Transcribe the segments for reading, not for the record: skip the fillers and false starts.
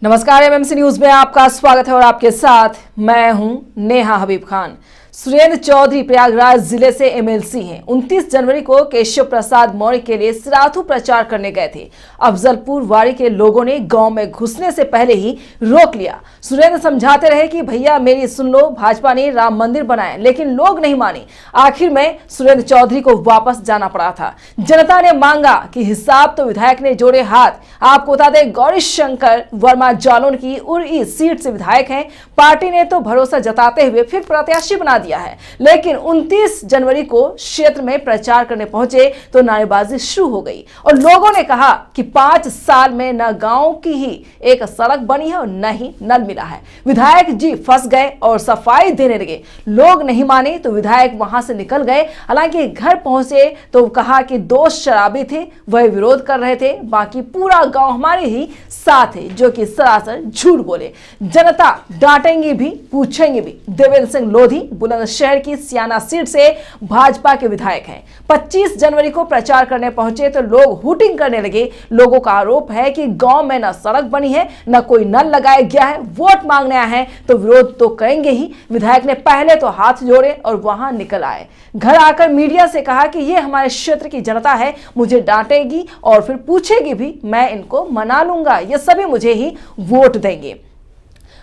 नमस्कार, MMC news में आपका स्वागत है और आपके साथ मैं हूं नेहा हबीब खान। सुरेंद्र चौधरी प्रयागराज जिले से एमएलसी हैं। 29 जनवरी को केशव प्रसाद मौर्य के लिए सिराथू प्रचार करने गए थे। अफजलपुर वाड़ी के लोगों ने गांव में घुसने से पहले ही रोक लिया। सुरेंद्र समझाते रहे कि भैया मेरी सुन लो, भाजपा ने राम मंदिर बनाया, लेकिन लोग नहीं माने। आखिर में सुरेंद्र चौधरी को वापस जाना पड़ा था। जनता ने मांगा कि हिसाब तो विधायक ने जोड़े हाथ। आपको बता दें, गौरी शंकर वर्मा जालौन की उरी सीट से विधायक हैं। पार्टी ने तो भरोसा जताते हुए फिर प्रत्याशी बना दिया है, लेकिन 29 जनवरी को क्षेत्र में प्रचार करने पहुंचे तो नारेबाजी शुरू हो गई और लोगों ने कहा कि 5 साल में न गांव की ही एक सड़क बनी है और न ही नल मिला है। विधायक जी फंस गए और सफाई देने लगे। लोग नहीं माने तो विधायक वहां से निकल गए। हालांकि घर पहुंचे तो कहा कि 2 शराबी थे, वह विरोध कर रहे थे, बाकी पूरा गांव हमारे ही साथ है, जो कि सरासर झूठ बोले। जनता डांटेंगी भी, पूछेंगे भी। देवेंद्र सिंह लोधी बुलंदशहर की सियाना सीट से भाजपा के विधायक हैं। 25 जनवरी को प्रचार करने पहुंचे तो लोग हुटिंग करने लगे। लोगों का आरोप है कि गांव में न सड़क बनी है, न कोई नल लगाया गया है। वोट मांगने आए हैं तो विरोध तो करेंगे ही। विधायक ने पहले तो हाथ जोड़े और वहां निकल आए। घर आकर मीडिया से कहा कि ये हमारे क्षेत्र की जनता है, मुझे डांटेगी और फिर पूछेगी भी, मैं इनको मना लूंगा, ये सभी मुझे ही वोट देंगे।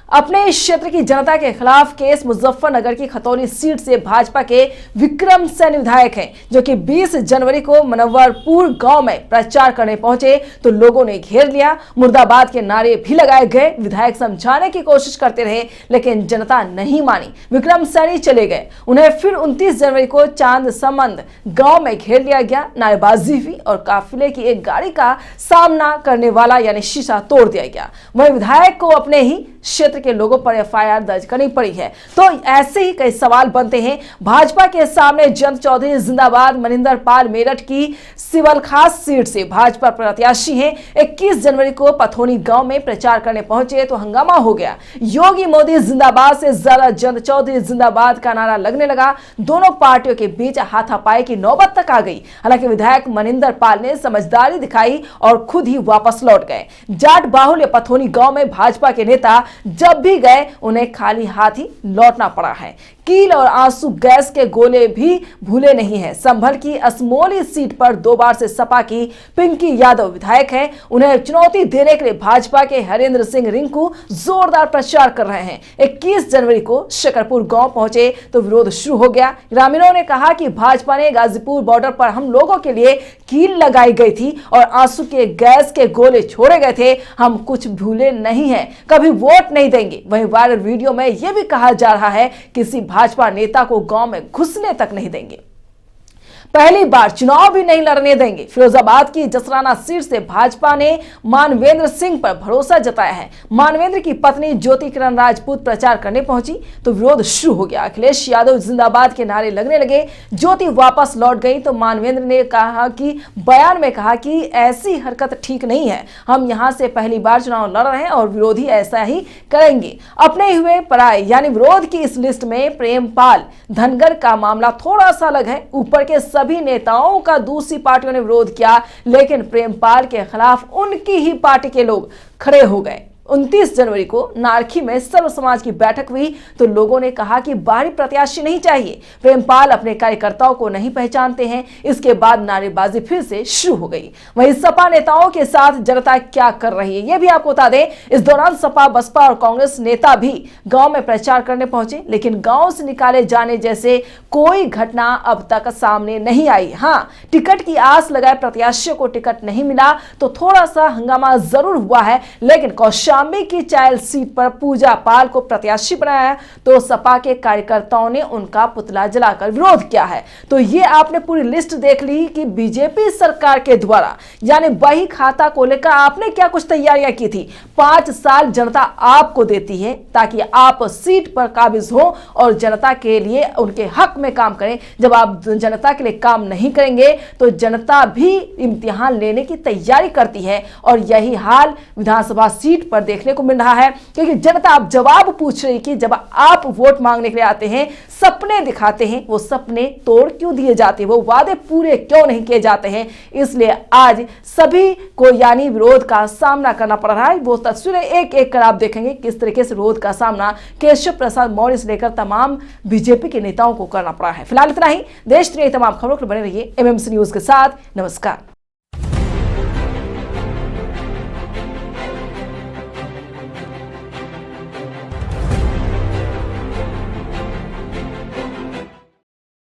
अपने इस क्षेत्र की जनता के खिलाफ केस मुजफ्फरनगर की खतौली सीट से भाजपा के विक्रम सैनी विधायक हैं, जो कि 20 जनवरी को मनव्वरपुर गांव में प्रचार करने पहुंचे तो लोगों ने घेर लिया। मुर्दाबाद के नारे भी लगाए गए। विधायक समझाने की कोशिश करते रहे, लेकिन जनता नहीं मानी। विक्रम सैनी चले गए। उन्हें फिर 29 जनवरी को चांद संबंध गांव में घेर लिया गया। नारेबाजी हुई और काफिले की एक गाड़ी का सामना करने वाला यानी शीशा तोड़ दिया गया। वही विधायक को अपने ही क्षेत्र के लोगों पर एफआईआर दर्ज करनी पड़ी है। तो ऐसे ही कई सवाल बनते हैं। भाजपा के सामने जयंत चौधरी जिंदाबाद। मनिंदर पाल मेरठ की सिवल खास सीट से भाजपा प्रत्याशी हैं। 21 जनवरी को पथौनी गांव में प्रचार करने पहुंचे तो हंगामा हो गया। योगी मोदी जिंदाबाद से ज्यादा जयंत चौधरी जिंदाबाद का नारा लगने लगा। दोनों पार्टियों के बीच हाथापाई की नौबत तक आ गई। हालांकि विधायक मनिंदर पाल ने समझदारी दिखाई और खुद ही वापस लौट गए। जाट बाहुल्य पथौनी गांव में भाजपा के नेता जब भी गए उन्हें खाली हाथ ही लौटना पड़ा है। कील और आंसू गैस के गोले भी भूले नहीं है। संभल की असमोली सीट पर 2 बार से सपा की पिंकी यादव विधायक है। उन्हें चुनौती देने के लिए भाजपा के हरेंद्र सिंह रिंकू जोरदार प्रचार कर रहे हैं। 21 जनवरी को शकरपुर गांव पहुंचे तो विरोध शुरू हो गया। ग्रामीणों ने कहा कि भाजपा ने गाजीपुर बॉर्डर पर हम लोगों के लिए कील लगाई गई थी और आंसू के गैस के गोले छोड़े गए थे। हम कुछ भूले नहीं है, कभी वोट नहीं देंगे। वहीं वायरल वीडियो में यह भी कहा जा रहा है किसी भाजपा नेता को गांव में घुसने तक नहीं देंगे, पहली बार चुनाव भी नहीं लड़ने देंगे। फिरोजाबाद की जसराना सीट से भाजपा ने मानवेंद्र सिंह पर भरोसा जताया है। मानवेंद्र की पत्नी ज्योति किरण राजपूत प्रचार करने पहुंची तो विरोध शुरू हो गया। अखिलेश यादव जिंदाबाद के नारे लगने लगे। ज्योति वापस लौट गई तो मानवेंद्र ने कहा कि बयान में कहा कि ऐसी हरकत ठीक नहीं है। हम यहां से पहली बार चुनाव लड़ रहे हैं और विरोधी ऐसा ही करेंगे। अपने हुए पराये यानी विरोध की इस लिस्ट में प्रेमपाल धनगर का मामला थोड़ा सा अलग है। ऊपर के सभी नेताओं का दूसरी पार्टियों ने विरोध किया, लेकिन प्रेमपाल के खिलाफ उनकी ही पार्टी के लोग खड़े हो गए। 29 जनवरी को नारखी में सर्व समाज की बैठक हुई तो लोगों ने कहा कि बाहरी प्रत्याशी नहीं चाहिए। प्रेमपाल अपने कार्यकर्ताओं को नहीं पहचानते हैं। इसके बाद नारेबाजी फिर से शुरू हो गई। वहीं सपा नेताओं के साथ जनता क्या कर रही है, यह भी आपको बता दें। इस दौरान सपा, बसपा और कांग्रेस नेता भी गांव में प्रचार करने पहुंचे, लेकिन गांव से निकाले जाने जैसे कोई घटना अब तक सामने नहीं आई। हाँ, टिकट की आस लगाए प्रत्याशियों को टिकट नहीं मिला तो थोड़ा सा हंगामा जरूर हुआ है, लेकिन कौशाम्बी की चायल सीट पर पूजा पाल को प्रत्याशी बनाया तो सपा के कार्यकर्ताओं ने उनका पुतला जलाकर विरोध किया है। तो ये आपने पूरी लिस्ट देख ली कि बीजेपी सरकार के द्वारा यानी बही खाता को लेकर आपने क्या कुछ तैयारियां की थी। 5 साल जनता आपको देती है ताकि आप सीट पर काबिज हो और जनता के लिए उनके हक में काम करें। जब आप जनता के लिए काम नहीं करेंगे तो जनता भी इम्तिहान लेने की तैयारी करती है और यही हाल विधानसभा सीट पर देखने को मिल रहा है, क्योंकि जनता अब जवाब पूछ रही कि जब आप वोट मांगने के लिए आते हैं, सपने दिखाते हैं, वो सपने तोड़ क्यों दिए जाते हैं, वो वादे पूरे क्यों नहीं किए जाते हैं। इसलिए आज सभी को यानी विरोध का सामना करना पड़ रहा है। वो तस्वीरें एक एक कर आप देखेंगे किस तरीके से विरोध का सामना केशव प्रसाद मौर्य से लेकर तमाम बीजेपी के नेताओं को करना पड़ा है। फिलहाल इतना ही। देश दुनिया की तमाम खबरों के लिए बने रहिए एमएमसी न्यूज के साथ। नमस्कार।